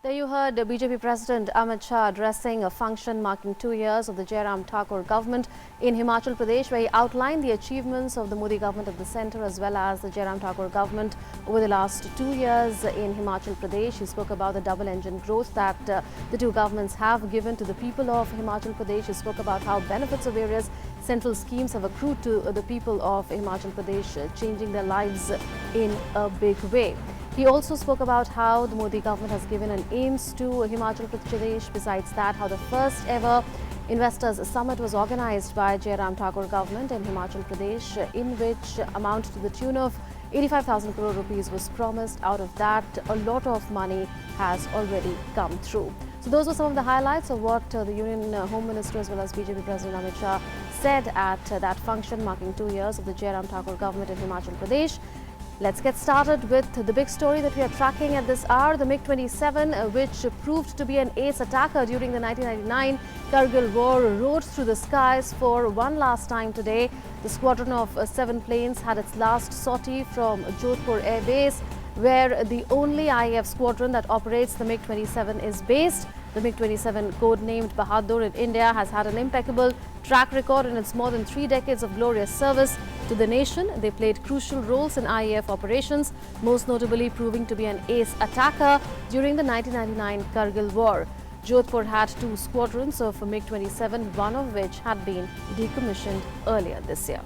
There you heard BJP President Amit Shah addressing a function marking 2 years of the Jairam Thakur government in Himachal Pradesh, where he outlined the achievements of the Modi government of the centre as well as the Jairam Thakur government over the last 2 years in Himachal Pradesh. He spoke about the double-engine growth that the two governments have given to the people of Himachal Pradesh. He spoke about how benefits of various central schemes have accrued to the people of Himachal Pradesh, changing their lives in a big way. He also spoke about how the Modi government has given an aims to Himachal Pradesh. Besides that, how the first ever Investors Summit was organised by Jairam Thakur government in Himachal Pradesh, in which amount to the tune of 85,000 crore rupees was promised. Out of that, a lot of money has already come through. So those were some of the highlights of what the Union Home Minister as well as BJP President Amit Shah said at that function marking 2 years of the Jairam Thakur government in Himachal Pradesh. Let's get started with the big story that we are tracking at this hour. The MiG-27, which proved to be an ace attacker during the 1999 Kargil war, rode through the skies for one last time today. The squadron of 7 planes had its last sortie from Jodhpur Air Base, where the only IAF squadron that operates the MiG-27 is based. The MiG-27, codenamed Bahadur in India, has had an impeccable track record in its more than 3 decades of glorious service to the nation. They played crucial roles in IAF operations, most notably proving to be an ace attacker during the 1999 Kargil war. Jodhpur had 2 squadrons of MiG-27, one of which had been decommissioned earlier this year.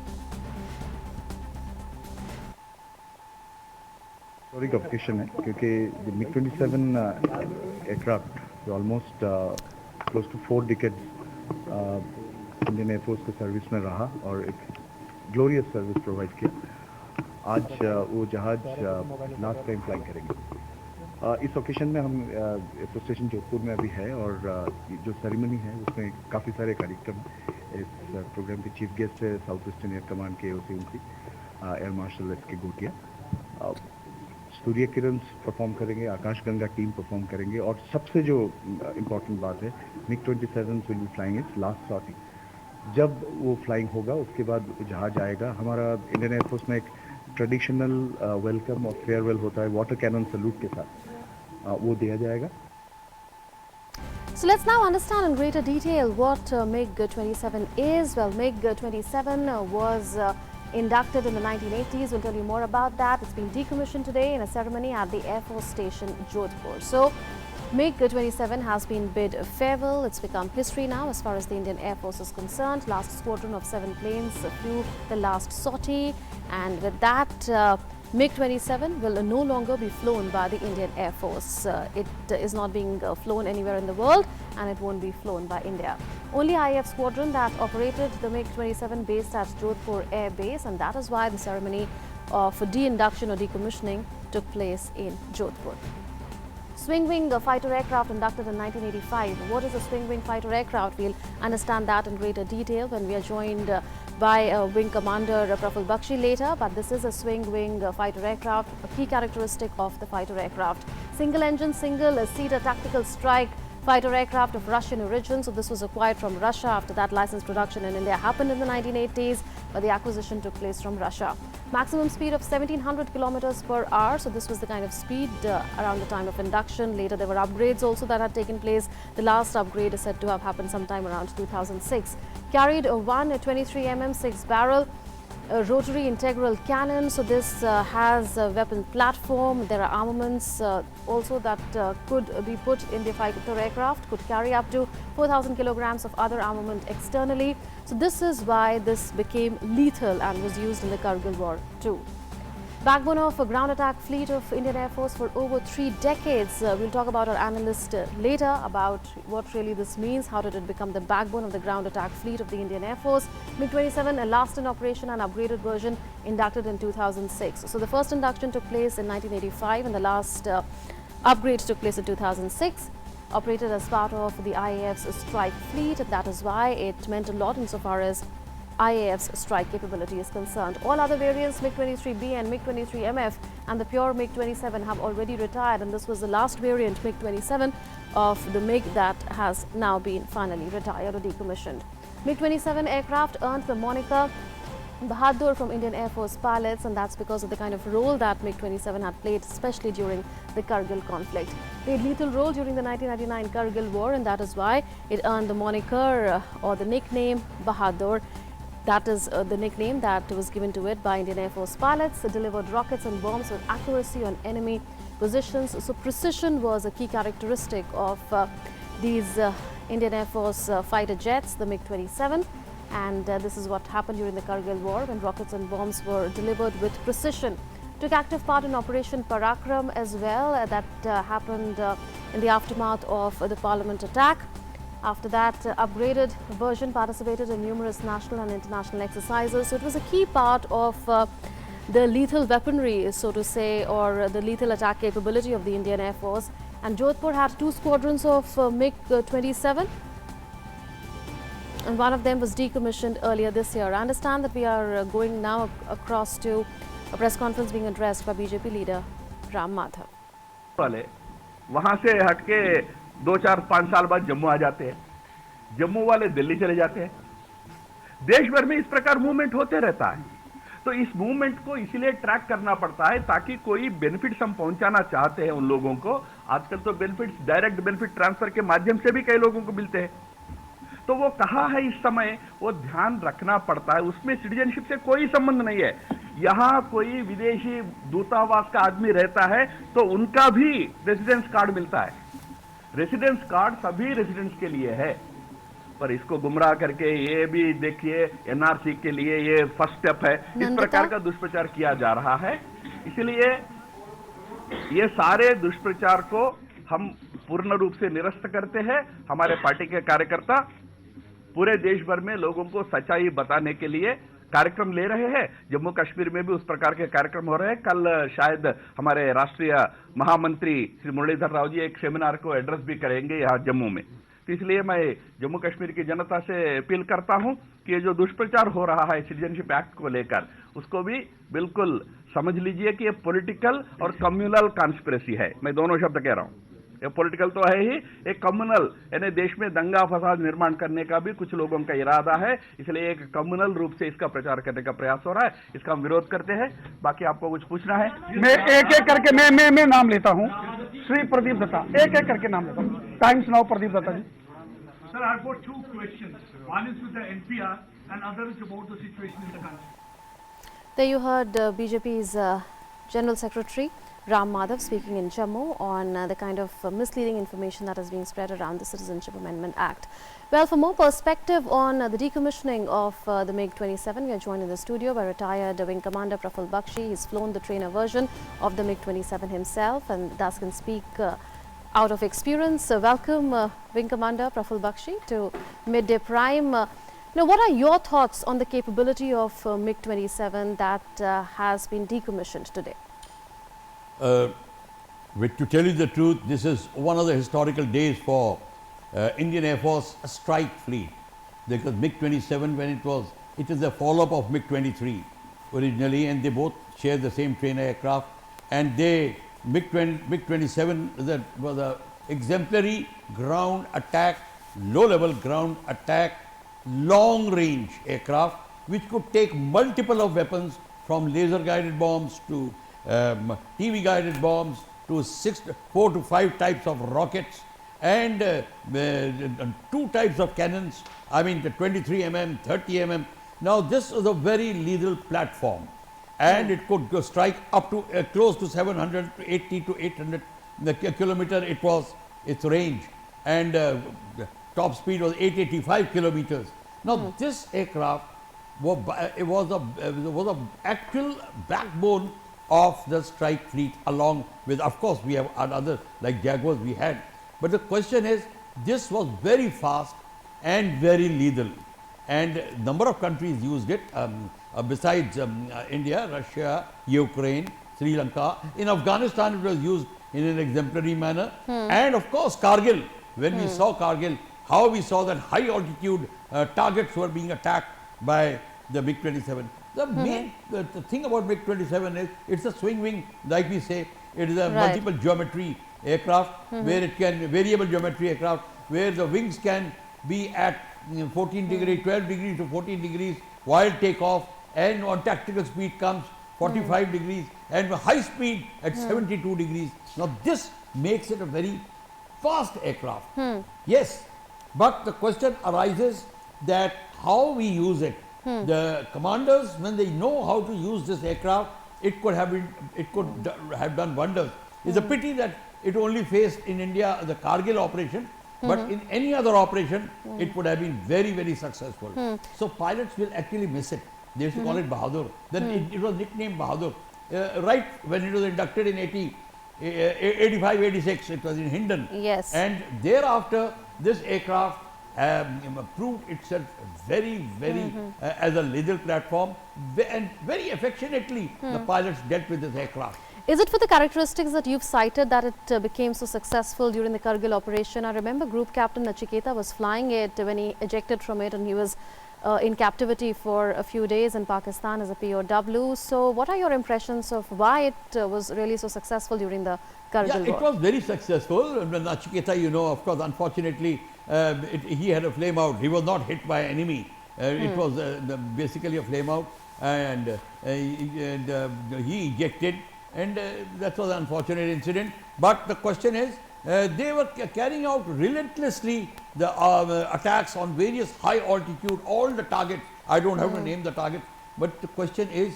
Historic occasion है क्योंकि the MiG-27 aircraft almost close to 4 decades Indian Air Force के service में रहा और एक glorious service provide किया. आज वो जहाज लास्ट टाइम फ्लाई करेंगे. इस ओकेशन में हम एयरफोर्स स्टेशन जोधपुर में अभी है और जो सेरेमनी है उसमें काफ़ी सारे कार्यक्रम. इस प्रोग्राम के चीफ गेस्ट है साउथ ईस्टर्न एयर कमांड के OC एयर मार्शल एस के गोटिया. सूर्य किरण परफॉर्म करेंगे, आकाशगंगा टीम परफॉर्म करेंगे और सबसे जो इम्पोर्टेंट बात है MiG-27 will be flying its last sortie. जब वो फ्लाइंग होगा उसके बाद जहाज आएगा. हमारा इंडियन एयरफोर्स में एक ट्रेडिशनल वेलकम और फेयरवेल होता है वाटर कैनन सैल्यूट के साथ, वो दिया जाएगा. So let's now understand in greater detail what MiG-27 is. Well, MiG-27 was inducted in the 1980s. We'll tell you more about that. It's been decommissioned today in a ceremony at the Air Force Station, Jodhpur. So MiG-27 has been bid farewell. It's become history now as far as the Indian Air Force is concerned. Last squadron of 7 planes flew the last sortie, and with that, MiG-27 will no longer be flown by the Indian Air Force. It is not being flown anywhere in the world, and it won't be flown by India. Only IAF squadron that operated the MiG-27 based at Jodhpur Air Base, and that is why the ceremony of de-induction or decommissioning took place in Jodhpur. Swing wing fighter aircraft inducted in 1985. What is a swing wing fighter aircraft? We'll understand that in greater detail when we are joined by Wing Commander Praful Bakshi later. But this is a swing wing fighter aircraft, a key characteristic of the fighter aircraft. Single engine, single seater tactical strike fighter aircraft of Russian origin. So this was acquired from Russia. After that, license production in India happened in the 1980s, but the acquisition took place from Russia. Maximum speed of 1700 kilometers per hour. So this was the kind of speed around the time of induction. Later, there were upgrades also that had taken place. The last upgrade is said to have happened sometime around 2006. Carried a 123mm 6-barrel rotary integral cannon. So this has a weapon platform. There are armaments also that could be put in the fighter aircraft, could carry up to 4,000 kilograms of other armament externally. So this is why this became lethal and was used in the Kargil war too. Backbone of a ground attack fleet of Indian Air Force for over 3 decades. We'll talk about our analyst later about what really this means. How did it become the backbone of the ground attack fleet of the Indian Air Force? MiG-27, a last in operation and upgraded version, inducted in 2006. So the first induction took place in 1985 and the last upgrade took place in 2006. Operated as part of the IAF's strike fleet, and that is why it meant a lot insofar as IAF's strike capability is concerned. All other variants, MiG-23B and MiG-23MF and the pure MiG-27 have already retired, and this was the last variant MiG-27 of the MiG that has now been finally retired or decommissioned. MiG-27 aircraft earned the moniker Bahadur from Indian Air Force pilots, and that's because of the kind of role that MiG-27 had played, especially during the Kargil conflict. played lethal role during the 1999 Kargil war, and that is why it earned the moniker or the nickname Bahadur. That is the nickname that was given to it by Indian Air Force pilots. It delivered rockets and bombs with accuracy on enemy positions. So precision was a key characteristic of these Indian Air Force fighter jets, the MiG-27. And this is what happened during the Kargil war when rockets and bombs were delivered with precision. Took active part in Operation Parakram as well. That happened in the aftermath of the Parliament attack. After that, upgraded version participated in numerous national and international exercises. So it was a key part of the lethal weaponry, so to say, or the lethal attack capability of the Indian Air Force. And Jodhpur had 2 squadrons of MiG-27. And one of them was decommissioned earlier this year. I understand that we are going now across to a press conference being addressed by BJP leader Ram Madhav. वाले वहां से हटके 2-4-5 साल बाद जम्मू आ जाते हैं, जम्मू वाले दिल्ली चले जाते हैं। देश भर में इस प्रकार मूवमेंट होते रहता है। तो इस मूवमेंट को इसीलिए ट्रैक करना पड़ता है ताकि कोई बेनिफिट्स हम पहुंचाना चाहते हैं उन लोगों को। आजकल तो बेनिफिट्स डायरेक्ट बेनिफिट ट्रांसफर के माध्यम से भी कई लोगों को मिलते हैं। तो वो कहाँ है इस समय, वो ध्यान रखना पड़ता है। उसमें सिटीजनशिप से कोई संबंध नहीं है। यहाँ कोई विदेशी दूतावास का आदमी रहता है तो उनका भी रेसिडेंस कार्ड मिलता है। रेसिडेंस कार्ड सभी रेसिडेंट्स के लिए है, पर इसको गुमराह करके ये भी देखिए एनआरसी के लिए ये फर्स्ट स्टेप है, इस प्रकार का दुष्प्रचार किया जा रहा है। इसलिए ये सारे दुष्प्रचार को हम पूर्ण रूप से निरस्त करते हैं। हमारे पार्टी के कार्यकर्ता पूरे देश भर में लोगों को सच्चाई बताने के लिए कार्यक्रम ले रहे हैं। जम्मू कश्मीर में भी उस प्रकार के कार्यक्रम हो रहे हैं। कल शायद हमारे राष्ट्रीय महामंत्री श्री मुरलीधर राव जी एक सेमिनार को एड्रेस भी करेंगे यहाँ जम्मू में। तो इसलिए मैं जम्मू कश्मीर की जनता से अपील करता हूं कि ये जो दुष्प्रचार हो रहा है सिटीजनशिप एक्ट को लेकर, उसको भी बिल्कुल समझ लीजिए कि ये पॉलिटिकल और कम्युनल कॉन्स्पिरेसी है। मैं दोनों शब्द कह रहा हूं। ये पॉलिटिकल तो है ही, एक कम्युनल यानी देश में दंगा फसाद निर्माण करने का भी कुछ लोगों का इरादा है। इसलिए एक कम्युनल रूप से इसका प्रचार करने का प्रयास हो रहा है। इसका हम विरोध करते हैं। बाकी आपको कुछ पूछना है? मैं एक एक करके मैं नाम लेता हूं। श्री प्रदीप दत्ता, एक एक करके नाम लेता हूं। Times now Pradeep Dutta ji. Sir, I've got 2 questions. One is with the NPR and other is about the situation in the country. There you heard BJP's General Secretary Ram Madhav speaking in Jammu on the kind of misleading information that is being spread around the Citizenship Amendment Act. Well, for more perspective on the decommissioning of the MiG-27, we are joined in the studio by retired Wing Commander Praful Bakshi. He's flown the trainer version of the MiG-27 himself and thus can speak out of experience. Welcome, Wing Commander Praful Bakshi, to Midday Prime. Now, what are your thoughts on the capability of MiG-27 that has been decommissioned today? To tell you the truth, this is one of the historical days for Indian Air Force strike fleet, because MiG-27, it is a follow-up of MiG-23 originally, and they both share the same trainer aircraft, and MiG-27 was a exemplary ground attack, low-level ground attack, long-range aircraft, which could take multiple of weapons from laser-guided bombs to TV-guided bombs to 4 to 5 types of rockets and 2 types of cannons, I mean the 23 mm, 30 mm. Now this was a very lethal platform, and it could go strike up to close to 780 to 800 kilometer. It was its range, and the top speed was 885 kilometers. Now this aircraft was a actual backbone of the strike fleet, along with, of course, we have others like Jaguars we had. But the question is, this was very fast and very lethal, and number of countries used it besides India, Russia, Ukraine, Sri Lanka. In Afghanistan it was used in an exemplary manner, and of course Kargil, when we saw Kargil, how we saw that high altitude targets were being attacked by the MiG-27. The main the thing about MiG-27 is it's a swing wing, like we say. It is a multiple geometry aircraft where it can, variable geometry aircraft, where the wings can be at 14 degrees, 12 degrees to 14 degrees while takeoff, and on tactical speed comes 45 degrees, and high speed at 72 degrees. Now this makes it a very fast aircraft. Yes, but the question arises that how we use it. The commanders, when they know how to use this aircraft, it could have done wonders. It's a pity that it only faced in India the Kargil operation, but in any other operation, it would have been very, very successful. So pilots will actually miss it. They used to call it Bahadur. Then it was nicknamed Bahadur. Right when it was inducted in 85, 86, it was in Hindon. Yes. And thereafter, this aircraft proved itself very, very as a lethal platform, and very affectionately the pilots dealt with this aircraft. Is it for the characteristics that you've cited that it became so successful during the Kargil operation? I remember Group Captain Nachiketa was flying it when he ejected from it, and he was in captivity for a few days in Pakistan as a POW. So what are your impressions of why it was really so successful during the Kargil Yeah, war? it was very successful. Nachiketa, you know, of course, unfortunately, he had a flame out. He was not hit by enemy. It was basically a flame out, and he ejected, and that was an unfortunate incident. But the question is, they were carrying out relentlessly the attacks on various high altitude, all the targets. I don't have to name the target, but the question is,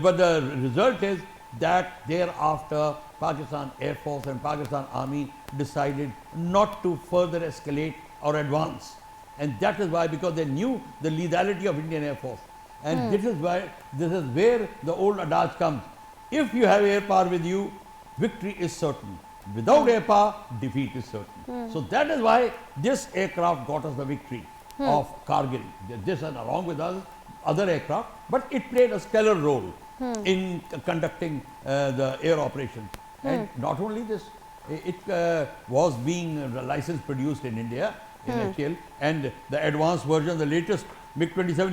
but the result is that thereafter Pakistan Air Force and Pakistan Army decided not to further escalate or advance, and that is why, because they knew the lethality of Indian Air Force, and this is where the old adage comes: if you have air power with you, victory is certain. Without air power, defeat is certain. So that is why this aircraft got us the victory of Kargil. This and along with other aircraft, but it played a stellar role in conducting the air operation. And not only this, it was being licensed produced in India in HAL, and the advanced version, the latest MiG-27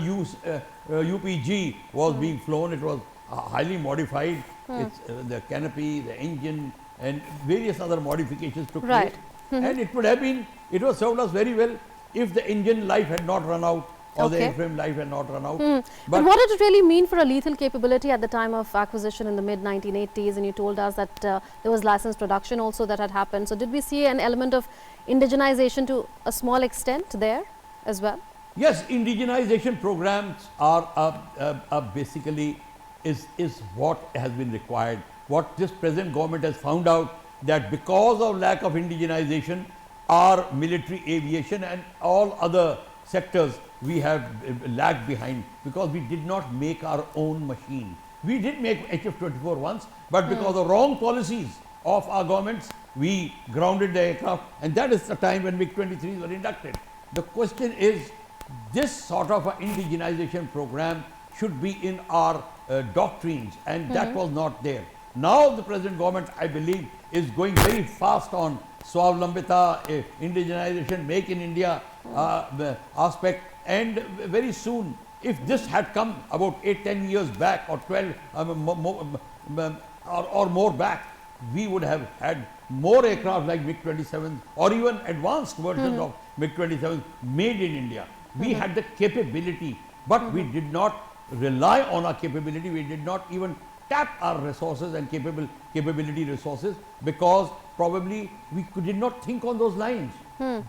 UPG was being flown. It was highly modified. It's the canopy, the engine, and various other modifications took place. And it would have been, it was served us very well if the engine life had not run out, or the airframe life had not run out. But what did it really mean for a lethal capability at the time of acquisition in the mid-1980s? And you told us that there was licensed production also that had happened. So did we see an element of indigenization to a small extent there as well? Yes, indigenization programs are basically is what has been required. What this present government has found out, that because of lack of indigenization, our military aviation and all other sectors, we have lagged behind, because we did not make our own machine. We did make HF-24 once, but because of wrong policies of our governments, we grounded the aircraft, and that is the time when MiG-23s were inducted. The question is, this sort of an indigenization program should be in our doctrines, and that was not there. Now the present government, I believe, is going very fast on Swavlambita, indigenization, make in India aspect, and very soon, if this had come about 8-10 years back, or 12 or more back, we would have had more aircraft like MiG-27 or even advanced versions of MiG-27 made in India. We had the capability, but we did not rely on our capability. We did not even tap our resources and capability resources, because probably we did not think on those lines.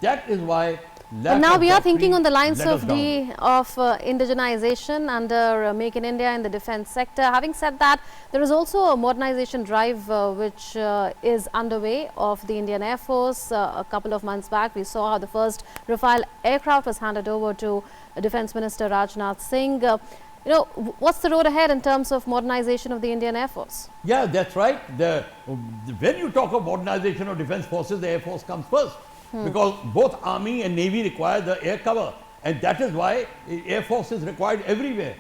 That is why. But now we are thinking on the lines of indigenization under Make in India in the defense sector. Having said that, there is also a modernization drive which is underway of the Indian Air Force. A couple of months back, we saw how the first Rafale aircraft was handed over to Defense Minister Rajnath Singh. You know, what's the road ahead in terms of modernization of the Indian Air Force? Yeah, that's right. When you talk of modernization of defense forces, the Air Force comes first. Because both Army and Navy require the air cover, and that is why Air Force is required everywhere.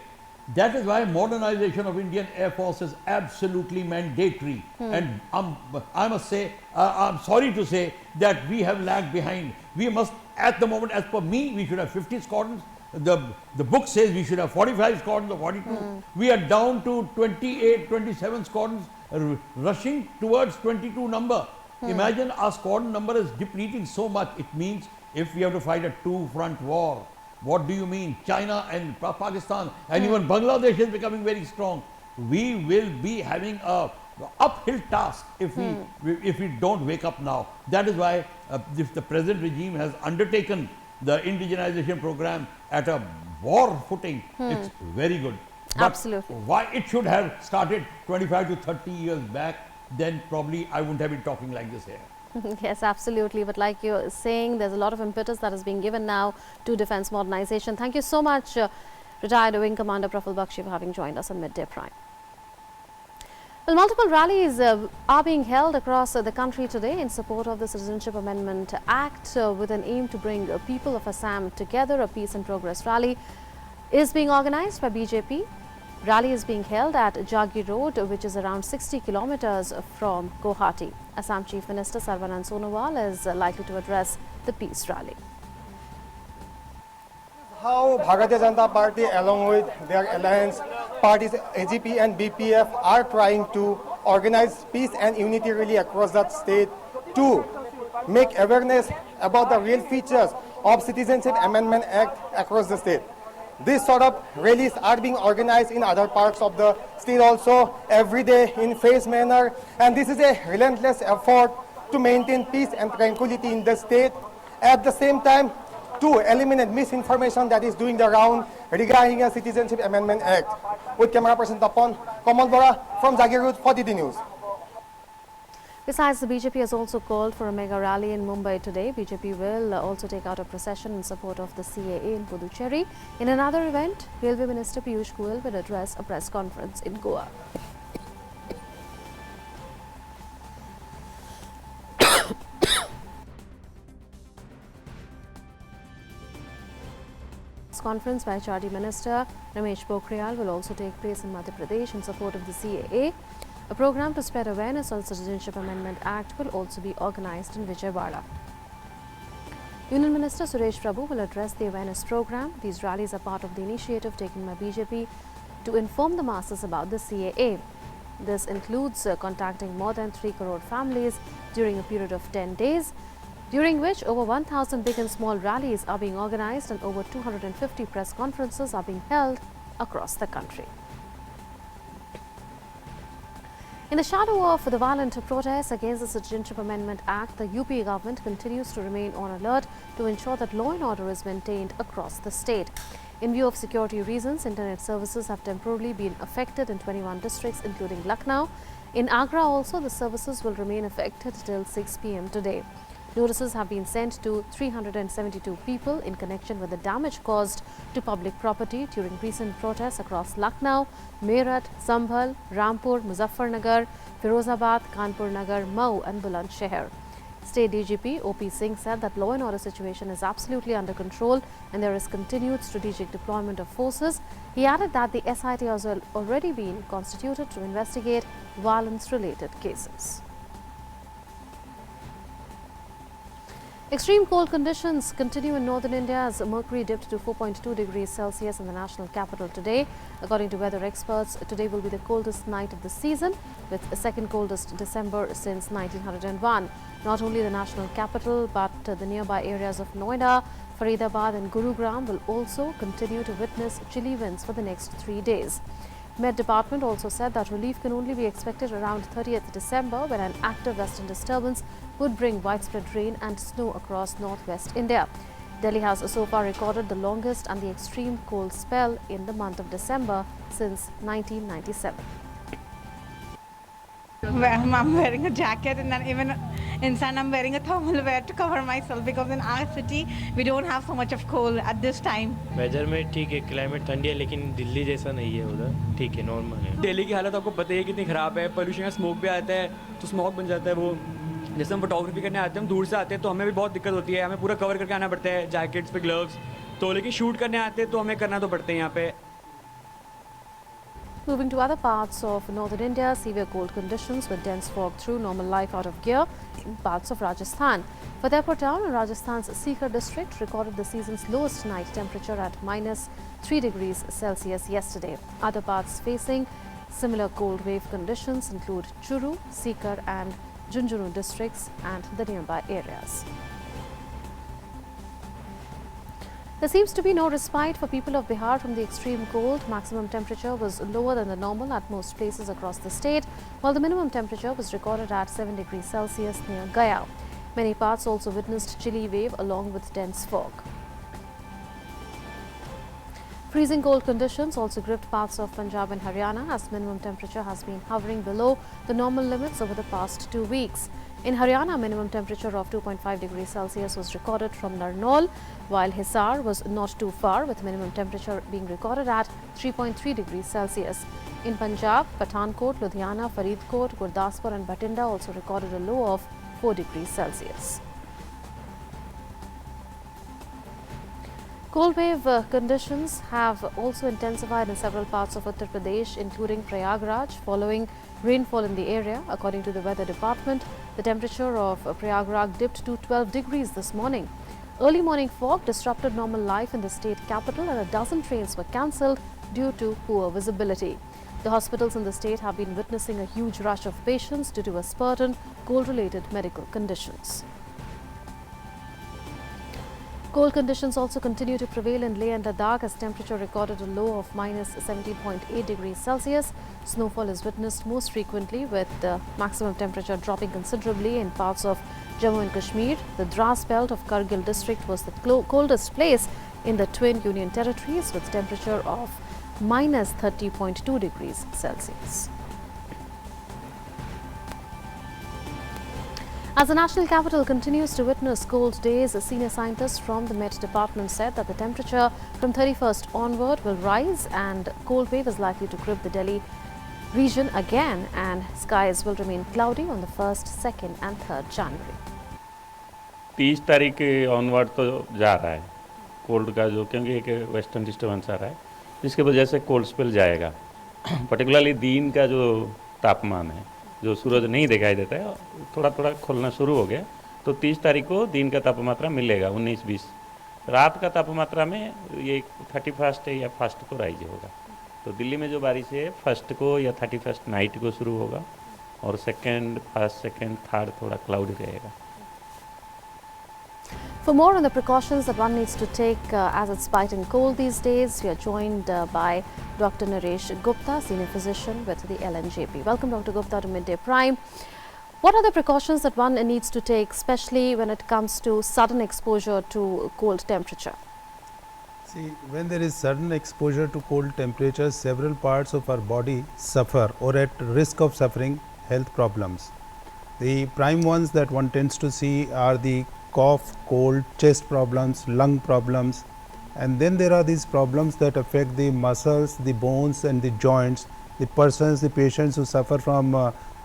That is why modernization of Indian Air Force is absolutely mandatory. And I must say, I'm sorry to say that we have lagged behind. We must, at the moment, as per me, we should have 50 squadrons. The book says we should have 45 squadrons or 42. We are down to 28, 27 squadrons, rushing towards 22 number. Imagine our squadron number is depleting so much. It means if we have to fight a two-front war, what do you mean? China and Pakistan and even Bangladesh is becoming very strong. We will be having a uphill task if we don't wake up now. That is why if the present regime has undertaken the indigenization program at a war footing, it's very good. But Absolutely. why it should have started 25 to 30 years back, then probably I wouldn't have been talking like this here. Yes, absolutely. But like you're saying, there's a lot of impetus that is being given now to defense modernization. Thank you so much, retired Wing Commander Praful Bakshi, for having joined us on Midday Prime. Well, multiple rallies are being held across the country today in support of the Citizenship Amendment Act with an aim to bring people of Assam together. A Peace and Progress rally is being organized by BJP. Rally is being held at Jagi Road, which is around 60 kilometers from Guwahati. Assam Chief Minister Sarbanand Sonowal is likely to address the peace rally. How Bharatiya Janata Party along with their alliance parties AGP and BPF are trying to organize peace and unity rally across that state to make awareness about the real features of Citizenship Amendment Act across the state. These sort of rallies are being organized in other parts of the state also every day in phased manner, and this is a relentless effort to maintain peace and tranquility in the state. At the same time, to eliminate misinformation that is doing the round regarding a Citizenship Amendment Act. With camera person Tapon, Kamal Bora from Jagi Road for DD News. Besides, the BJP has also called for a mega rally in Mumbai today. BJP will also take out a procession in support of the CAA in Puducherry. In another event, Railway Minister Piyush Goyal will address a press conference in Goa. This conference by HRD Minister Ramesh Pokhriyal will also take place in Madhya Pradesh in support of the CAA. A program to spread awareness on Citizenship Amendment Act will also be organized in Vijaywada. Union Minister Suresh Prabhu will address the awareness program. These rallies are part of the initiative taken by BJP to inform the masses about the CAA. This includes contacting more than 3 crore families during a period of 10 days, during which over 1,000 big and small rallies are being organized and over 250 press conferences are being held across the country. In the shadow of the violent protests against the Citizenship Amendment Act, the UP government continues to remain on alert to ensure that law and order is maintained across the state. In view of security reasons, internet services have temporarily been affected in 21 districts, including Lucknow. In Agra also, the services will remain affected till 6 p.m. today. Notices have been sent to 372 people in connection with the damage caused to public property during recent protests across Lucknow, Meerut, Sambhal, Rampur, Muzaffarnagar, Firozabad, Kanpur Nagar, Mau and Bulandshahr. State DGP OP Singh said that law and order situation is absolutely under control and there is continued strategic deployment of forces. He added that the SIT has already been constituted to investigate violence-related cases. Extreme cold conditions continue in northern India as mercury dipped to 4.2 degrees Celsius in the national capital today. According to weather experts, today will be the coldest night of the season, with the second coldest December since 1901. Not only the national capital, but the nearby areas of Noida, Faridabad and Gurugram will also continue to witness chilly winds for the next 3 days. Met Department also said that relief can only be expected around 30th December when an active western disturbance would bring widespread rain and snow across northwest India. Delhi has so far recorded the longest and the extreme cold spell in the month of December since 1997. I'm wearing a jacket and then even inside I'm wearing a thermal wear to cover myself because in our city we don't have so much of cold at this time. Weather में ठीक है, climate ठंडी है लेकिन दिल्ली जैसा नहीं है उधर, ठीक है, नॉर्मल है। दिल्ली की हालत आपको पता ही है कितनी ख़राब है, पोल्यूशन का स्मोक भी आता है तो स्मोक बन जाता है वो। जैसे हम फोटोग्राफी करने आते हैं, हम दूर से आते हैं तो हमें भी बहुत दिक्कत होती है, हमें पूरा कवर करके आना पड़ता है, जैकेट्स पे ग्लव्स, तो लेकिन शूट करने आते हैं तो हमें करना तो पड़ते हैं यहाँ पे। Moving to other parts of northern India, severe cold conditions with dense fog threw normal life out of gear in parts of Rajasthan. Fatehpur town in Rajasthan's Sikar district recorded the season's lowest night temperature at -3 degrees Celsius yesterday. Other parts facing similar cold wave conditions include Churu, Sikar and Junjunu districts and the nearby areas. There seems to be no respite for people of Bihar from the extreme cold. Maximum temperature was lower than the normal at most places across the state, while the minimum temperature was recorded at 7 degrees Celsius near Gaya. Many parts also witnessed chilly wave along with dense fog. Freezing cold conditions also gripped parts of Punjab and Haryana as minimum temperature has been hovering below the normal limits over the past 2 weeks. In Haryana, minimum temperature of 2.5 degrees Celsius was recorded from Narnaul, while Hisar was not too far, with minimum temperature being recorded at 3.3 degrees Celsius. In Punjab, Pathankot, Ludhiana, Faridkot, Gurdaspur and Bathinda also recorded a low of 4 degrees Celsius. Cold wave conditions have also intensified in several parts of Uttar Pradesh, including Prayagraj, following rainfall in the area. According to the weather department, the temperature of Prayagraj dipped to 12 degrees this morning. Early morning fog disrupted normal life in the state capital and a dozen trains were cancelled due to poor visibility. The hospitals in the state have been witnessing a huge rush of patients due to a spurt in cold-related medical conditions. Cold conditions also continue to prevail in Leh and Ladakh as temperature recorded a low of minus 17.8 degrees Celsius. Snowfall is witnessed most frequently, with the maximum temperature dropping considerably in parts of Jammu and Kashmir. The Dras belt of Kargil district was the coldest place in the twin union territories, with temperature of minus 30.2 degrees Celsius. As the national capital continues to witness cold days, senior scientists from the Met Department said that the temperature from 31st onward will rise and cold wave is likely to grip the Delhi region again, and skies will remain cloudy on the 1st, 2nd and 3rd January. 30 तारीख के onward तो जा रहा है cold का, जो क्योंकि एक वेस्टर्न डिस्टर्बेंस आ रहा है, जिसके वजह से कोल्ड स्पेल जाएगा। पर्टिकुलरली दिन का जो तापमान है, जो सूरज नहीं दिखाई देता है, थोड़ा थोड़ा खुलना शुरू हो गया, तो 30 तारीख को दिन का तापमात्रा मिलेगा 19-20। रात का तापमात्रा में ये 31st या 1st को राइज होगा। तो दिल्ली में जो बारिश है 1st को या 31st नाइट को शुरू होगा और 2nd, 1st, 2nd, 3rd थोड़ा क्लाउडी रहेगा। For more on the precautions that one needs to take as it's biting cold these days, we are joined by Dr. Naresh Gupta, Senior Physician with the LNJP. Welcome, Dr. Gupta, to Midday Prime. What are the precautions that one needs to take, especially when it comes to sudden exposure to cold temperature? See, when there is sudden exposure to cold temperature, several parts of our body suffer or at risk of suffering health problems. The prime ones that one tends to see are the cough, cold, chest problems, lung problems, and then there are these problems that affect the muscles, the bones and the joints, the patients who suffer from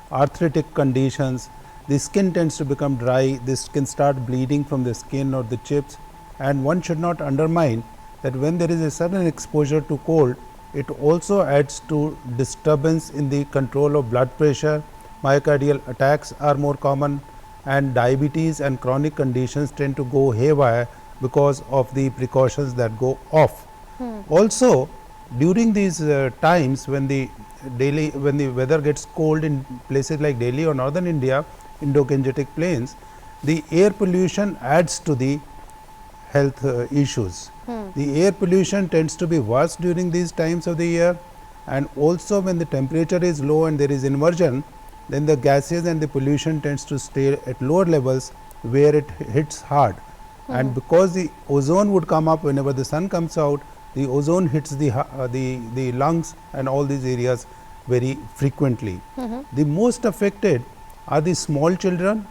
arthritic conditions. The skin tends to become dry, the skin start bleeding from the skin or the chips, and one should not undermine that when there is a sudden exposure to cold, it also adds to disturbance in the control of blood pressure. Myocardial attacks are more common, and diabetes and chronic conditions tend to go haywire because of the precautions that go off. Also, during these times when the weather gets cold in places like Delhi or northern India, Indo-Gangetic plains, the air pollution adds to the health issues. The air pollution tends to be worse during these times of the year, and also when the temperature is low and there is inversion, then the gases and the pollution tends to stay at lower levels where it hits hard. And because the ozone would come up whenever the sun comes out, the ozone hits the lungs and all these areas very frequently. The most affected are the small children,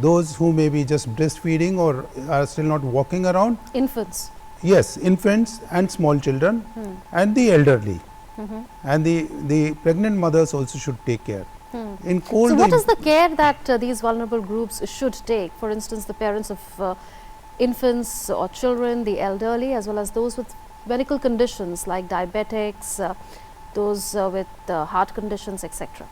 those who may be just breastfeeding or are still not walking around. Infants. Yes, infants and small children, and the elderly. And the pregnant mothers also should take care. In cold, so what is the care that these vulnerable groups should take? For instance, the parents of infants or children, the elderly, as well as those with medical conditions like diabetics, those with heart conditions, etc.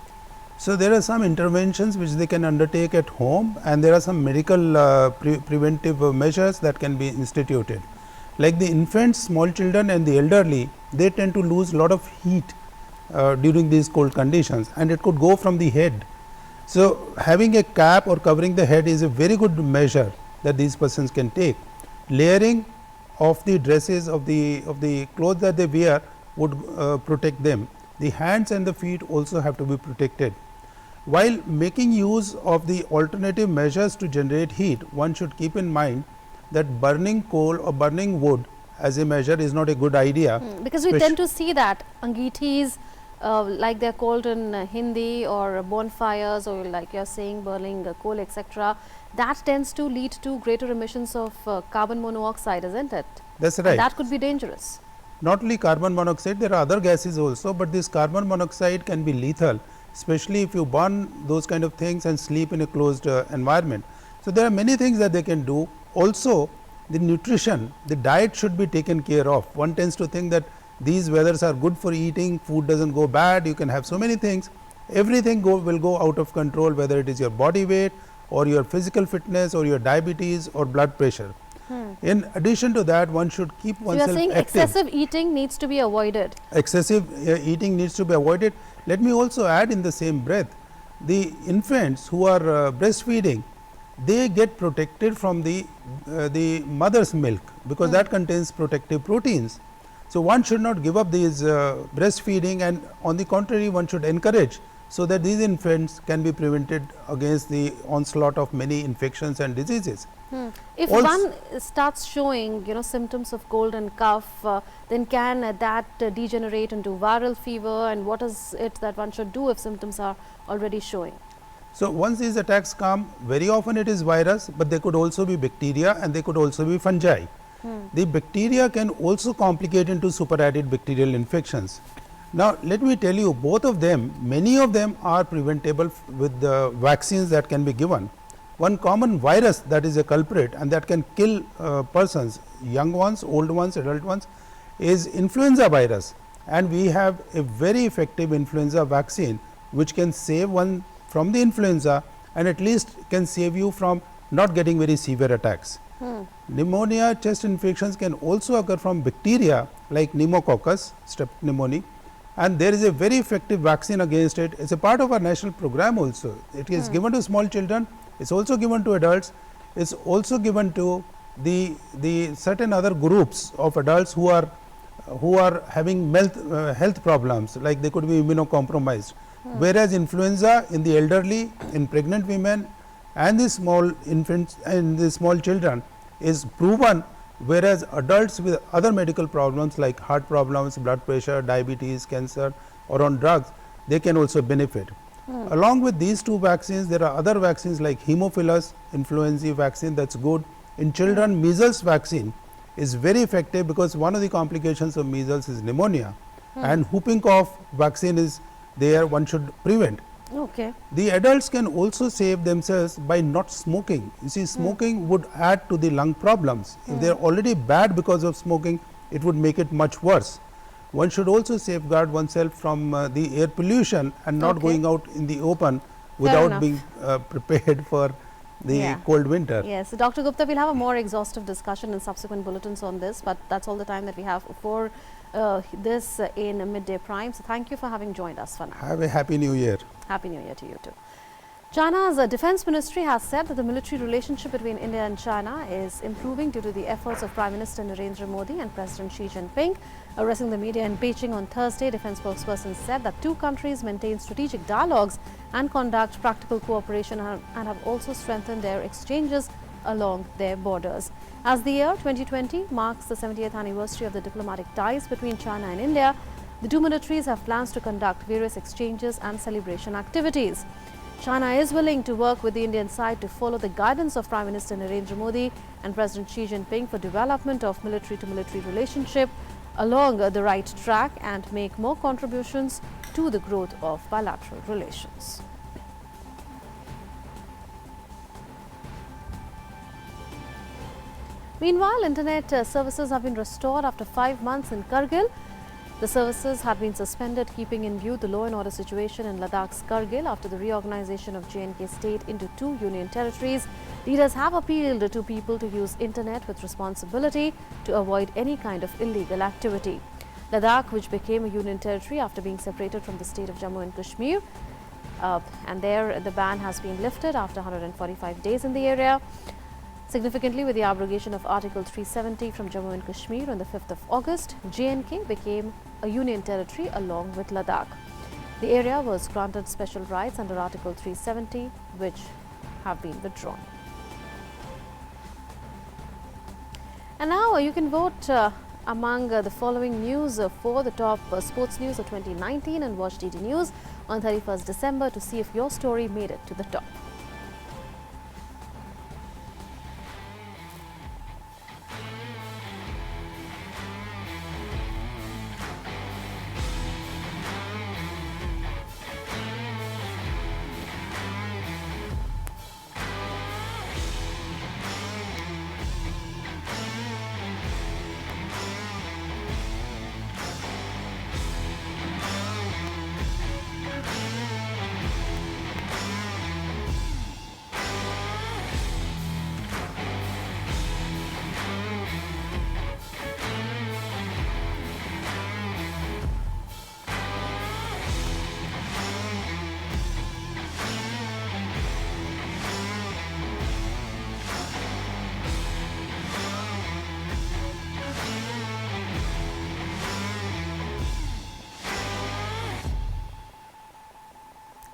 So there are some interventions which they can undertake at home, and there are some medical preventive measures that can be instituted. Like the infants, small children and the elderly, they tend to lose a lot of heat during these cold conditions, and it could go from the head. So having a cap or covering the head is a very good measure that these persons can take. Layering of the dresses of the clothes that they wear would protect them. The hands and the feet also have to be protected. While making use of the alternative measures to generate heat, one should keep in mind that burning coal or burning wood as a measure is not a good idea. Because we tend to see that angitis, like they are called in Hindi, or bonfires, or like you are saying burning coal, etc., that tends to lead to greater emissions of carbon monoxide, isn't it? That's right. And that could be dangerous. Not only carbon monoxide, there are other gases also, but this carbon monoxide can be lethal, especially if you burn those kind of things and sleep in a closed environment. So, there are many things that they can do. Also, the nutrition, the diet should be taken care of. One tends to think that these weathers are good for eating, food does not go bad, you can have so many things. Everything will go out of control, whether it is your body weight or your physical fitness or your diabetes or blood pressure. In addition to that, one should keep oneself active. You are saying excessive eating needs to be avoided. Excessive eating needs to be avoided. Let me also add in the same breath, the infants who are breastfeeding, they get protected from the mother's milk, because that contains protective proteins. So, one should not give up these breastfeeding, and on the contrary one should encourage, so that these infants can be prevented against the onslaught of many infections and diseases. If one starts showing symptoms of cold and cough, then can that degenerate into viral fever, and what is it that one should do if symptoms are already showing? So, once these attacks come, very often it is virus, but they could also be bacteria and they could also be fungi. The bacteria can also complicate into superadded bacterial infections. Now, let me tell you, both of them, many of them are preventable with the vaccines that can be given. One common virus that is a culprit and that can kill persons, young ones, old ones, adult ones, is influenza virus, and we have a very effective influenza vaccine which can save one from the influenza and at least can save you from not getting very severe attacks. Pneumonia, chest infections can also occur from bacteria like pneumococcus, strep pneumoniae, and there is a very effective vaccine against it. It is a part of our national program also. It is given to small children, it is also given to adults, it is also given to the certain other groups of adults who are having health problems, like they could be immunocompromised. Whereas influenza in the elderly, in pregnant women and the small infants and the small children is proven, whereas adults with other medical problems like heart problems, blood pressure, diabetes, cancer, or on drugs, they can also benefit. Along with these two vaccines, there are other vaccines like Haemophilus influenzae vaccine, that is good. In children, measles vaccine is very effective, because one of the complications of measles is pneumonia, and whooping cough vaccine is there, one should prevent. Okay. The adults can also save themselves by not smoking. You see, smoking would add to the lung problems. If they are already bad because of smoking, it would make it much worse. One should also safeguard oneself from the air pollution and not going out in the open without being prepared for the cold winter. Yes, Dr. Gupta, we will have a more exhaustive discussion in subsequent bulletins on this, but that is all the time that we have for this in Midday Prime. So, thank you for having joined us for now. Have a happy new year. Happy New Year to you too. China's defense ministry has said that the military relationship between India and China is improving due to the efforts of Prime Minister Narendra Modi and President Xi Jinping. Addressing the media in Beijing on Thursday, defense spokesperson said that two countries maintain strategic dialogues and conduct practical cooperation and have also strengthened their exchanges along their borders. As the year 2020 marks the 70th anniversary of the diplomatic ties between China and India, the two militaries have plans to conduct various exchanges and celebration activities. China is willing to work with the Indian side to follow the guidance of Prime Minister Narendra Modi and President Xi Jinping for development of military-to-military relationship along the right track and make more contributions to the growth of bilateral relations. Meanwhile, internet services have been restored after 5 months in Kargil. The services had been suspended, keeping in view the law and order situation in Ladakh's Kargil after the reorganization of J&K state into 2 union territories. Leaders have appealed to people to use internet with responsibility to avoid any kind of illegal activity. Ladakh, which became a union territory after being separated from the state of Jammu and Kashmir, and there the ban has been lifted after 145 days in the area. Significantly, with the abrogation of Article 370 from Jammu and Kashmir on the 5th of August, J&K became a union territory along with Ladakh. The area was granted special rights under Article 370, which have been withdrawn. And now you can vote among the following news for the top sports news of 2019 and watch DD News on 31st December to see if your story made it to the top.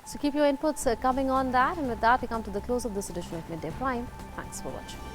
So keep your inputs coming on that, and with that we come to the close of this edition of Midday Prime. Thanks for watching.